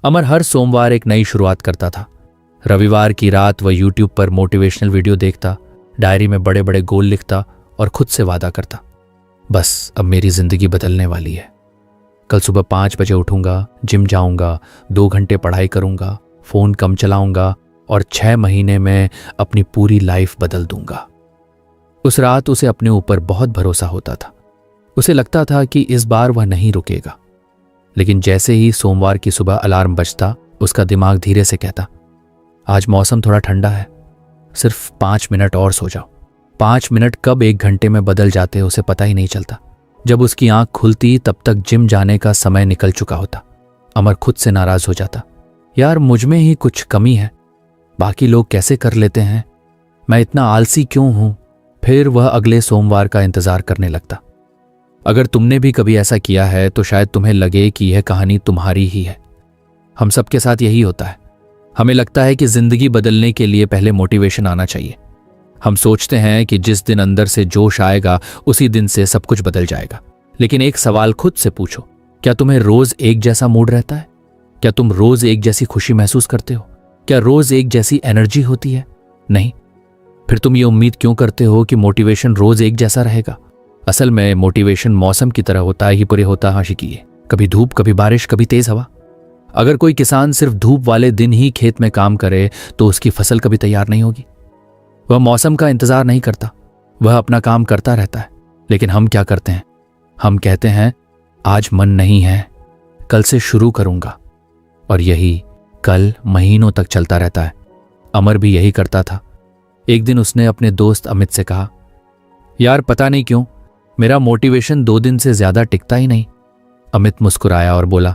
अमर हर सोमवार एक नई शुरुआत करता था। रविवार की रात वह यूट्यूब पर मोटिवेशनल वीडियो देखता, डायरी में बड़े बड़े गोल लिखता और खुद से वादा करता, बस अब मेरी जिंदगी बदलने वाली है। कल सुबह 5 बजे उठूंगा, जिम जाऊंगा, 2 घंटे पढ़ाई करूंगा, फोन कम चलाऊंगा और 6 महीने में अपनी पूरी लाइफ बदल दूंगा। उस रात उसे अपने ऊपर बहुत भरोसा होता था। उसे लगता था कि इस बार वह नहीं रुकेगा। लेकिन जैसे ही सोमवार की सुबह अलार्म बजता, उसका दिमाग धीरे से कहता, आज मौसम थोड़ा ठंडा है, सिर्फ 5 मिनट और सो जाओ। 5 मिनट कब 1 घंटे में बदल जाते उसे पता ही नहीं चलता। जब उसकी आंख खुलती तब तक जिम जाने का समय निकल चुका होता। अमर खुद से नाराज हो जाता, यार मुझ में ही कुछ कमी है, बाकी लोग कैसे कर लेते हैं, मैं इतना आलसी क्यों हूं। फिर वह अगले सोमवार का इंतजार करने लगता। अगर तुमने भी कभी ऐसा किया है तो शायद तुम्हें लगे कि यह कहानी तुम्हारी ही है। हम सबके साथ यही होता है। हमें लगता है कि जिंदगी बदलने के लिए पहले मोटिवेशन आना चाहिए। हम सोचते हैं कि जिस दिन अंदर से जोश आएगा उसी दिन से सब कुछ बदल जाएगा। लेकिन एक सवाल खुद से पूछो, क्या तुम्हें रोज एक जैसा मूड रहता है? क्या तुम रोज एक जैसी खुशी महसूस करते हो? क्या रोज एक जैसी एनर्जी होती है? नहीं। फिर तुम ये उम्मीद क्यों करते हो कि मोटिवेशन रोज एक जैसा रहेगा? असल में मोटिवेशन मौसम की तरह होता है, ही पूरे होता आशिकी है। कभी धूप, कभी बारिश, कभी तेज हवा। अगर कोई किसान सिर्फ धूप वाले दिन ही खेत में काम करे तो उसकी फसल कभी तैयार नहीं होगी। वह मौसम का इंतजार नहीं करता, वह अपना काम करता रहता है। लेकिन हम क्या करते हैं? हम कहते हैं आज मन नहीं है, कल से शुरू करूंगा। और यही कल महीनों तक चलता रहता है। अमर भी यही करता था। एक दिन उसने अपने दोस्त अमित से कहा, यार पता नहीं क्यों मेरा मोटिवेशन 2 दिन से ज्यादा टिकता ही नहीं। अमित मुस्कुराया और बोला,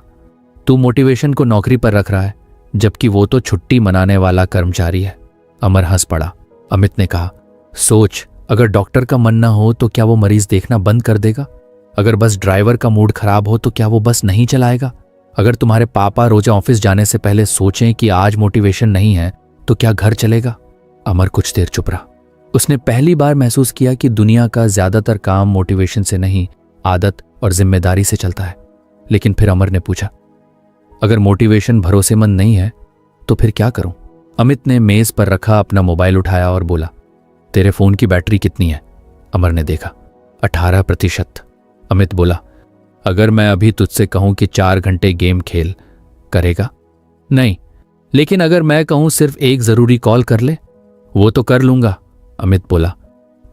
तू मोटिवेशन को नौकरी पर रख रहा है, जबकि वो तो छुट्टी मनाने वाला कर्मचारी है। अमर हंस पड़ा। अमित ने कहा, सोच, अगर डॉक्टर का मन ना हो तो क्या वो मरीज देखना बंद कर देगा? अगर बस ड्राइवर का मूड खराब हो तो क्या वो बस नहीं चलाएगा? अगर तुम्हारे पापा रोजा ऑफिस जाने से पहले सोचें कि आज मोटिवेशन नहीं है तो क्या घर चलेगा? अमर कुछ देर चुप रहा। उसने पहली बार महसूस किया कि दुनिया का ज्यादातर काम मोटिवेशन से नहीं, आदत और जिम्मेदारी से चलता है। लेकिन फिर अमर ने पूछा, अगर मोटिवेशन भरोसेमंद नहीं है तो फिर क्या करूं? अमित ने मेज पर रखा अपना मोबाइल उठाया और बोला, तेरे फोन की बैटरी कितनी है? अमर ने देखा, 18%। अमित बोला, अगर मैं अभी तुझसे कहूं कि 4 घंटे गेम खेल, करेगा? नहीं। लेकिन अगर मैं कहूं सिर्फ एक जरूरी कॉल कर ले? वो तो कर लूंगा। अमित बोला,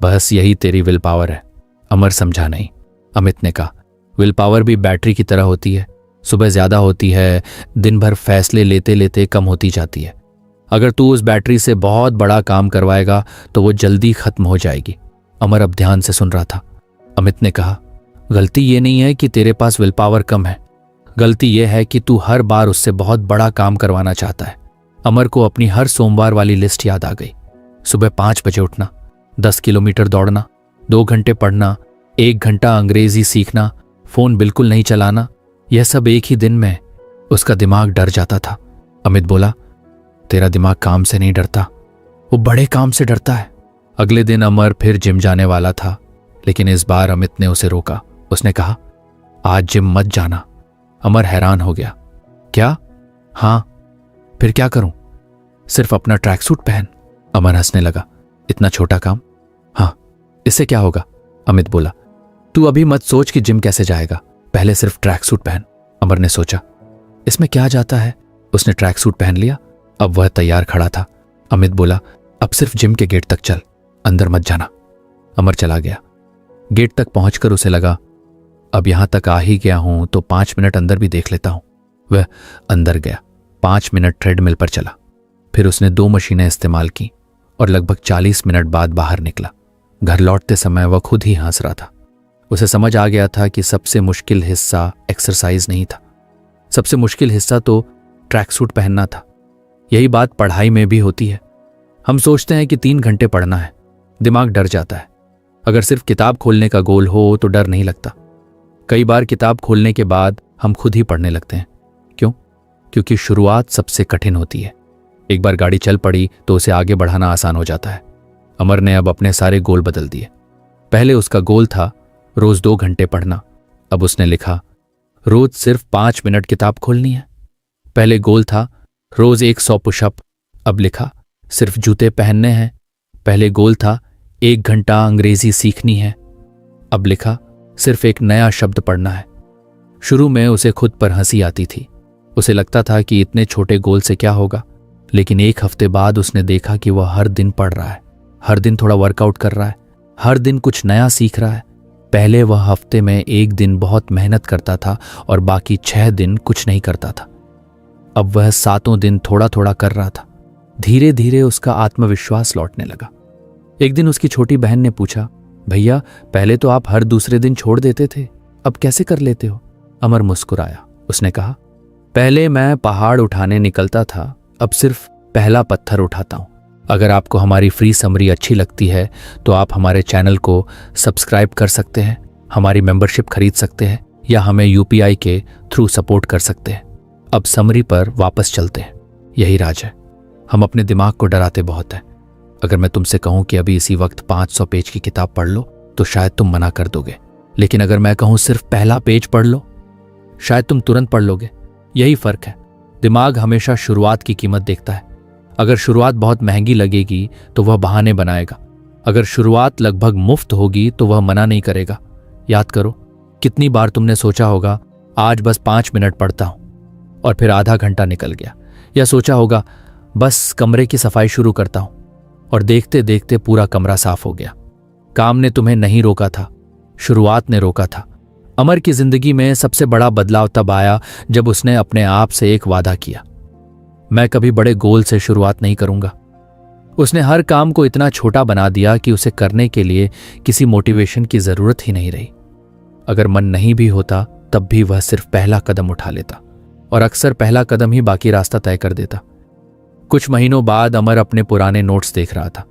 बस यही तेरी विल पावर है। अमर समझा नहीं। अमित ने कहा, विल पावर भी बैटरी की तरह होती है, सुबह ज्यादा होती है, दिन भर फैसले लेते लेते कम होती जाती है। अगर तू उस बैटरी से बहुत बड़ा काम करवाएगा तो वो जल्दी खत्म हो जाएगी। अमर अब ध्यान से सुन रहा था। अमित ने कहा, गलती ये नहीं है कि तेरे पास विल पावर कम है, गलती यह है कि तू हर बार उससे बहुत बड़ा काम करवाना चाहता है। अमर को अपनी हर सोमवार वाली लिस्ट याद आ गई। सुबह 5 बजे उठना, 10 किलोमीटर दौड़ना, 2 घंटे पढ़ना, 1 घंटा अंग्रेजी सीखना, फोन बिल्कुल नहीं चलाना। यह सब एक ही दिन में। उसका दिमाग डर जाता था। अमित बोला, तेरा दिमाग काम से नहीं डरता, वो बड़े काम से डरता है। अगले दिन अमर फिर जिम जाने वाला था, लेकिन इस बार अमित ने उसे रोका। उसने कहा, आज जिम मत जाना। अमर हैरान हो गया। क्या? हाँ। फिर क्या करूं? सिर्फ अपना ट्रैक सूट पहन। अमर हंसने लगा, इतना छोटा काम? हाँ, इससे क्या होगा? अमित बोला, तू अभी मत सोच कि जिम कैसे जाएगा, पहले सिर्फ ट्रैक सूट पहन। अमर ने सोचा, इसमें क्या जाता है? उसने ट्रैक सूट पहन लिया। अब वह तैयार खड़ा था। अमित बोला, अब सिर्फ जिम के गेट तक चल, अंदर मत जाना। अमर चला गया। गेट तक पहुंचकर उसे लगा, अब यहां तक आ ही गया हूं तो 5 मिनट अंदर भी देख लेता हूं। वह अंदर गया, 5 मिनट ट्रेडमिल पर चला। फिर उसने 2 मशीनें इस्तेमाल की और लगभग 40 मिनट बाद बाहर निकला। घर लौटते समय वह खुद ही हंस रहा था। उसे समझ आ गया था कि सबसे मुश्किल हिस्सा एक्सरसाइज नहीं था, सबसे मुश्किल हिस्सा तो ट्रैक सूट पहनना था। यही बात पढ़ाई में भी होती है। हम सोचते हैं कि 3 घंटे पढ़ना है, दिमाग डर जाता है। अगर सिर्फ किताब खोलने का गोल हो तो डर नहीं लगता। कई बार किताब खोलने के बाद हम खुद ही पढ़ने लगते हैं। क्यों? क्योंकि शुरुआत सबसे कठिन होती है। एक बार गाड़ी चल पड़ी तो उसे आगे बढ़ाना आसान हो जाता है। अमर ने अब अपने सारे गोल बदल दिए। पहले उसका गोल था रोज 2 घंटे पढ़ना। अब उसने लिखा, रोज सिर्फ 5 मिनट किताब खोलनी है। पहले गोल था रोज 100 पुशअप, अब लिखा सिर्फ जूते पहनने हैं। पहले गोल था 1 घंटा अंग्रेजी सीखनी है, अब लिखा सिर्फ एक नया शब्द पढ़ना है। शुरू में उसे खुद पर हंसी आती थी। उसे लगता था कि इतने छोटे गोल से क्या होगा, लेकिन 1 हफ्ते बाद उसने देखा कि वह हर दिन पढ़ रहा है, हर दिन थोड़ा वर्कआउट कर रहा है, हर दिन कुछ नया सीख रहा है। पहले वह हफ्ते में 1 दिन बहुत मेहनत करता था और बाकी 6 दिन कुछ नहीं करता था। अब वह 7 दिन थोड़ा थोड़ा कर रहा था। धीरे धीरे उसका आत्मविश्वास लौटने लगा। एक दिन उसकी छोटी बहन ने पूछा, भैया पहले तो आप हर दूसरे दिन छोड़ देते थे, अब कैसे कर लेते हो? अमर मुस्कुराया। उसने कहा, पहले मैं पहाड़ उठाने निकलता था, अब सिर्फ पहला पत्थर उठाता हूं। अगर आपको हमारी फ्री समरी अच्छी लगती है तो आप हमारे चैनल को सब्सक्राइब कर सकते हैं, हमारी मेंबरशिप खरीद सकते हैं या हमें यूपीआई के थ्रू सपोर्ट कर सकते हैं। अब समरी पर वापस चलते हैं। यही राज है, हम अपने दिमाग को डराते बहुत हैं। अगर मैं तुमसे कहूं कि अभी इसी वक्त 500 पेज की किताब पढ़ लो तो शायद तुम मना कर दोगे, लेकिन अगर मैं कहूं सिर्फ पहला पेज पढ़ लो, शायद तुम तुरंत पढ़ लोगे। यही फर्क है। दिमाग हमेशा शुरुआत की कीमत देखता है। अगर शुरुआत बहुत महंगी लगेगी तो वह बहाने बनाएगा, अगर शुरुआत लगभग मुफ्त होगी तो वह मना नहीं करेगा। याद करो, कितनी बार तुमने सोचा होगा आज बस 5 मिनट पढ़ता हूं और फिर आधा घंटा निकल गया, या सोचा होगा बस कमरे की सफाई शुरू करता हूं और देखते देखते पूरा कमरा साफ हो गया। काम ने तुम्हें नहीं रोका था, शुरुआत ने रोका था। अमर की जिंदगी में सबसे बड़ा बदलाव तब आया जब उसने अपने आप से एक वादा किया, मैं कभी बड़े गोल से शुरुआत नहीं करूंगा। उसने हर काम को इतना छोटा बना दिया कि उसे करने के लिए किसी मोटिवेशन की जरूरत ही नहीं रही। अगर मन नहीं भी होता तब भी वह सिर्फ पहला कदम उठा लेता, और अक्सर पहला कदम ही बाकी रास्ता तय कर देता। कुछ महीनों बाद अमर अपने पुराने नोट्स देख रहा था।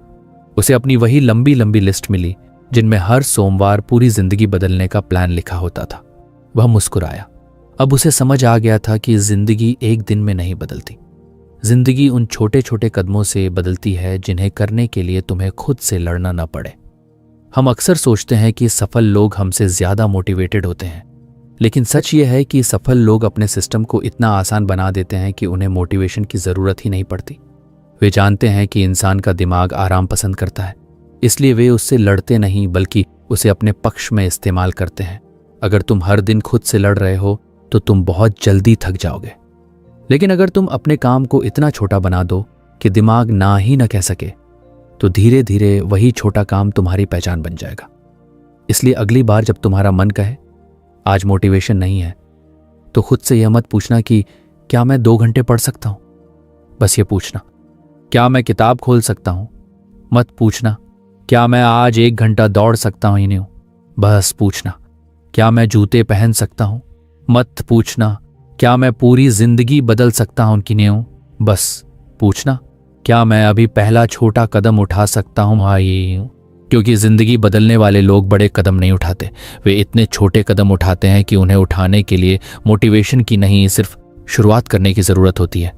उसे अपनी वही लंबी लंबी लिस्ट मिली जिनमें हर सोमवार पूरी जिंदगी बदलने का प्लान लिखा होता था। वह मुस्कुराया। अब उसे समझ आ गया था कि जिंदगी एक दिन में नहीं बदलती। जिंदगी उन छोटे छोटे कदमों से बदलती है जिन्हें करने के लिए तुम्हें खुद से लड़ना न पड़े। हम अक्सर सोचते हैं कि सफल लोग हमसे ज्यादा मोटिवेटेड होते हैं, लेकिन सच ये है कि सफल लोग अपने सिस्टम को इतना आसान बना देते हैं कि उन्हें मोटिवेशन की जरूरत ही नहीं पड़ती। वे जानते हैं कि इंसान का दिमाग आराम पसंद करता है, इसलिए वे उससे लड़ते नहीं बल्कि उसे अपने पक्ष में इस्तेमाल करते हैं। अगर तुम हर दिन खुद से लड़ रहे हो तो तुम बहुत जल्दी थक जाओगे, लेकिन अगर तुम अपने काम को इतना छोटा बना दो कि दिमाग ना ही न कह सके, तो धीरे धीरे वही छोटा काम तुम्हारी पहचान बन जाएगा। इसलिए अगली बार जब तुम्हारा मन कहे आज मोटिवेशन नहीं है, तो खुद से यह मत पूछना कि क्या मैं 2 घंटे पढ़ सकता हूं। बस ये पूछना, क्या मैं किताब खोल सकता हूं। मत पूछना क्या मैं आज 1 घंटा दौड़ सकता हूं ही नहीं। बस पूछना क्या मैं जूते पहन सकता हूं। मत पूछना क्या मैं पूरी जिंदगी बदल सकता हूं कि नहीं हूं। बस पूछना क्या मैं अभी पहला छोटा कदम उठा सकता हूं। भाई, क्योंकि जिंदगी बदलने वाले लोग बड़े कदम नहीं उठाते, वे इतने छोटे कदम उठाते हैं कि उन्हें उठाने के लिए मोटिवेशन की नहीं, सिर्फ शुरुआत करने की जरूरत होती है।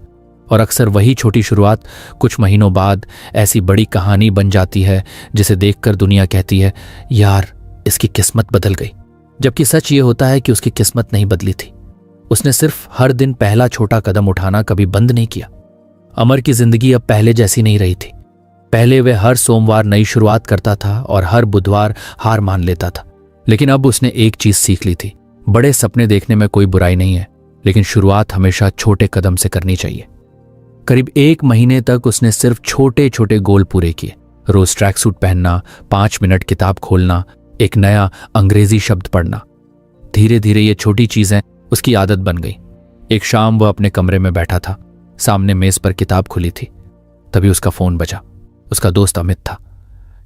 और अक्सर वही छोटी शुरुआत कुछ महीनों बाद ऐसी बड़ी कहानी बन जाती है जिसे देखकर दुनिया कहती है यार इसकी किस्मत बदल गई। जबकि सच ये होता है कि उसकी किस्मत नहीं बदली थी, उसने सिर्फ हर दिन पहला छोटा कदम उठाना कभी बंद नहीं किया। अमर की जिंदगी अब पहले जैसी नहीं रही थी। पहले वह हर सोमवार नई शुरुआत करता था और हर बुधवार हार मान लेता था, लेकिन अब उसने एक चीज सीख ली थी, बड़े सपने देखने में कोई बुराई नहीं है, लेकिन शुरुआत हमेशा छोटे कदम से करनी चाहिए। करीब 1 महीने तक उसने सिर्फ छोटे छोटे गोल पूरे किए। रोज ट्रैक सूट पहनना, 5 मिनट किताब खोलना, एक नया अंग्रेजी शब्द पढ़ना। धीरे धीरे ये छोटी चीजें उसकी आदत बन गई। एक शाम वह अपने कमरे में बैठा था, सामने मेज पर किताब खुली थी। तभी उसका फोन बजा। उसका दोस्त अमित था।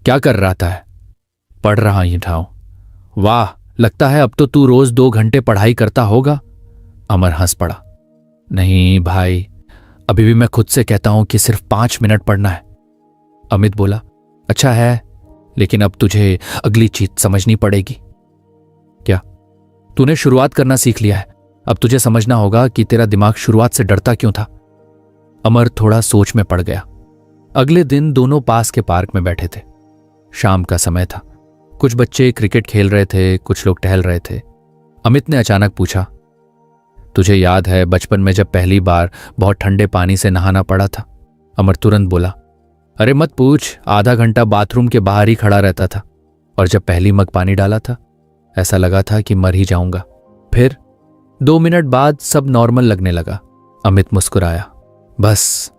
क्या कर रहा था? पढ़ रहा ही था। वाह, लगता है अब तो तू रोज 2 घंटे पढ़ाई करता होगा। अमर हंस पड़ा। नहीं भाई, अभी भी मैं खुद से कहता हूं कि सिर्फ 5 मिनट पढ़ना है। अमित बोला, अच्छा है, लेकिन अब तुझे अगली चीज समझनी पड़ेगी। क्या? तूने शुरुआत करना सीख लिया है, अब तुझे समझना होगा कि तेरा दिमाग शुरुआत से डरता क्यों था। अमर थोड़ा सोच में पड़ गया। अगले दिन दोनों पास के पार्क में बैठे थे। शाम का समय था। कुछ बच्चे क्रिकेट खेल रहे थे, कुछ लोग टहल रहे थे। अमित ने अचानक पूछा, तुझे याद है बचपन में जब पहली बार बहुत ठंडे पानी से नहाना पड़ा था? अमर तुरंत बोला, अरे मत पूछ, आधा घंटा बाथरूम के बाहर ही खड़ा रहता था। और जब पहली मग पानी डाला था, ऐसा लगा था कि मर ही जाऊंगा। फिर 2 मिनट बाद सब नॉर्मल लगने लगा। अमित मुस्कुराया। बस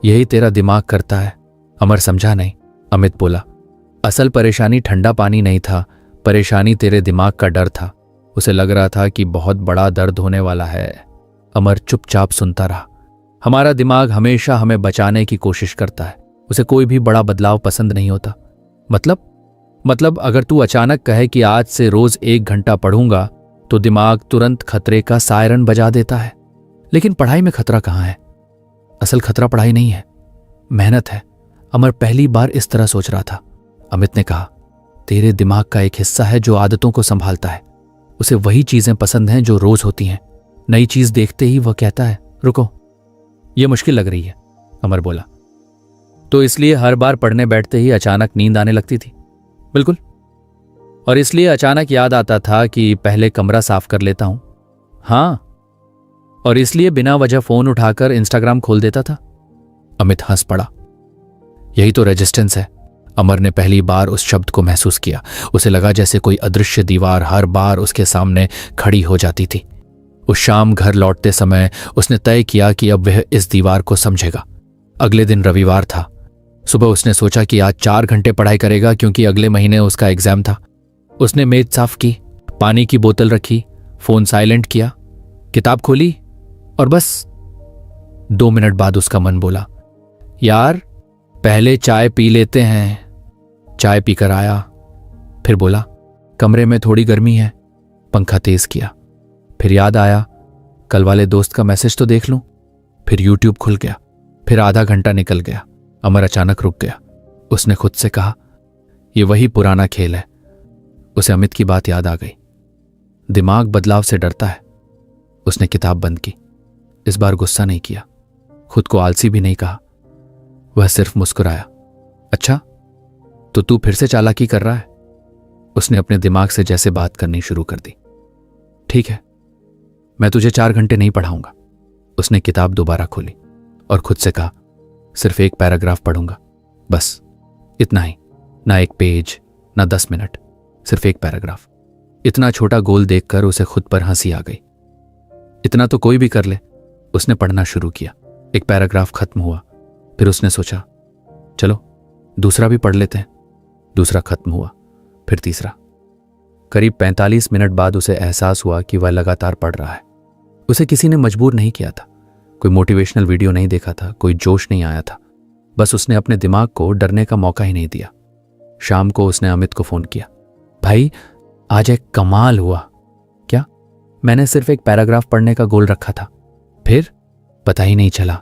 यही तेरा दिमाग करता है। अमर समझा नहीं। अमित बोला, असल परेशानी ठंडा पानी नहीं था, परेशानी तेरे दिमाग का डर था। उसे लग रहा था कि बहुत बड़ा दर्द होने वाला है। अमर चुपचाप सुनता रहा। हमारा दिमाग हमेशा हमें बचाने की कोशिश करता है, उसे कोई भी बड़ा बदलाव पसंद नहीं होता। मतलब अगर तू अचानक कहे कि आज से रोज 1 घंटा पढ़ूंगा तो दिमाग तुरंत खतरे का सायरन बजा देता है। लेकिन पढ़ाई में खतरा कहाँ है? असल खतरा पढ़ाई नहीं है, मेहनत है। अमर पहली बार इस तरह सोच रहा था। अमित ने कहा, तेरे दिमाग का एक हिस्सा है जो आदतों को संभालता है। उसे वही चीजें पसंद हैं जो रोज होती हैं। नई चीज देखते ही वह कहता है, रुको, यह मुश्किल लग रही है। अमर बोला, तो इसलिए हर बार पढ़ने बैठते ही अचानक नींद आने लगती थी? बिल्कुल। और इसलिए अचानक याद आता था कि पहले कमरा साफ कर लेता हूं। हाँ। और इसलिए बिना वजह फोन उठाकर इंस्टाग्राम खोल देता था। अमित हंस पड़ा। यही तो रेजिस्टेंस है। अमर ने पहली बार उस शब्द को महसूस किया। उसे लगा जैसे कोई अदृश्य दीवार हर बार उसके सामने खड़ी हो जाती थी। उस शाम घर लौटते समय उसने तय किया कि अब वह इस दीवार को समझेगा। अगले दिन रविवार था। सुबह उसने सोचा कि आज 4 घंटे पढ़ाई करेगा क्योंकि अगले महीने उसका एग्जाम था। उसने मेज साफ की, पानी की बोतल रखी, फोन साइलेंट किया, किताब खोली और बस 2 मिनट बाद उसका मन बोला, यार पहले चाय पी लेते हैं। चाय पीकर आया, फिर बोला, कमरे में थोड़ी गर्मी है। पंखा तेज किया। फिर याद आया, कल वाले दोस्त का मैसेज तो देख लूं। फिर यूट्यूब खुल गया। फिर आधा घंटा निकल गया। अमर अचानक रुक गया। उसने खुद से कहा, यह वही पुराना खेल है। उसे अमित की बात याद आ गई। दिमाग बदलाव से डरता है। उसने किताब बंद की। इस बार गुस्सा नहीं किया, खुद को आलसी भी नहीं कहा। वह सिर्फ मुस्कुराया। अच्छा, तो तू फिर से चालाकी कर रहा है? उसने अपने दिमाग से जैसे बात करनी शुरू कर दी। ठीक है, मैं तुझे 4 घंटे नहीं पढ़ाऊंगा। उसने किताब दोबारा खोली और खुद से कहा, सिर्फ 1 पैराग्राफ पढ़ूंगा, बस इतना ही। ना 1 पेज, ना 10 मिनट, सिर्फ 1 पैराग्राफ। इतना छोटा गोल देखकर उसे खुद पर हंसी आ गई। इतना तो कोई भी कर ले। उसने पढ़ना शुरू किया। 1 पैराग्राफ खत्म हुआ। फिर उसने सोचा, चलो दूसरा भी पढ़ लेते हैं। दूसरा खत्म हुआ, फिर तीसरा। करीब 45 मिनट बाद उसे एहसास हुआ कि वह लगातार पढ़ रहा है। उसे किसी ने मजबूर नहीं किया था, कोई मोटिवेशनल वीडियो नहीं देखा था, कोई जोश नहीं आया था। बस उसने अपने दिमाग को डरने का मौका ही नहीं दिया। शाम को उसने अमित को फोन किया, भाई आज एक कमाल हुआ। क्या? मैंने सिर्फ 1 पैराग्राफ पढ़ने का गोल रखा था, फिर पता ही नहीं चला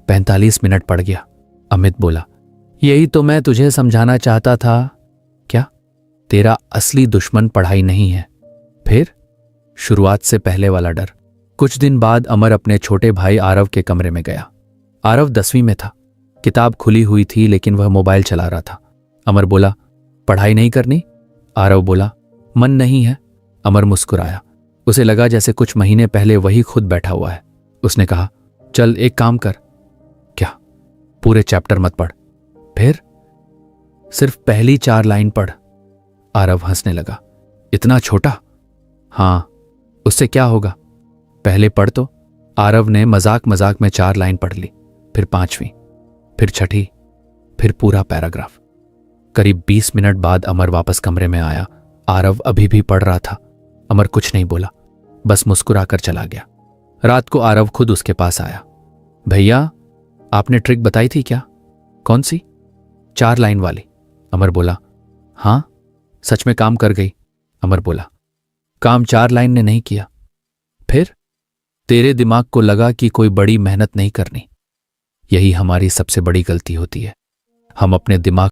45 मिनट पढ़ गया। अमित बोला, यही तो मैं तुझे समझाना चाहता था। क्या? तेरा असली दुश्मन पढ़ाई नहीं है। फिर? शुरुआत से पहले वाला डर। कुछ दिन बाद अमर अपने छोटे भाई आरव के कमरे में गया। आरव 10वीं में था। किताब खुली हुई थी लेकिन वह मोबाइल चला रहा था। अमर बोला, पढ़ाई नहीं करनी? आरव बोला, मन नहीं है। अमर मुस्कुराया। उसे लगा जैसे कुछ महीने पहले वही खुद बैठा हुआ है। उसने कहा, चल एक काम कर। क्या? पूरे चैप्टर मत पढ़। फिर? सिर्फ पहली 4 लाइन पढ़। आरव हंसने लगा। इतना छोटा? हाँ, उससे क्या होगा, पहले पढ़ तो। आरव ने मजाक मजाक में 4 लाइन पढ़ ली, फिर 5वीं, फिर 6ठी, फिर पूरा पैराग्राफ। करीब 20 मिनट बाद अमर वापस कमरे में आया। आरव अभी भी पढ़ रहा था। अमर कुछ नहीं बोला, बस मुस्कुराकर चला गया। रात को आरव खुद उसके पास आया। भैया, आपने ट्रिक बताई थी क्या? कौन सी? 4 लाइन वाली। अमर बोला, हाँ, सच में काम कर गई। अमर बोला, काम 4 लाइन ने नहीं किया। फिर? तेरे दिमाग को लगा कि कोई बड़ी मेहनत नहीं करनी। यही हमारी सबसे बड़ी गलती होती है। हम अपने दिमाग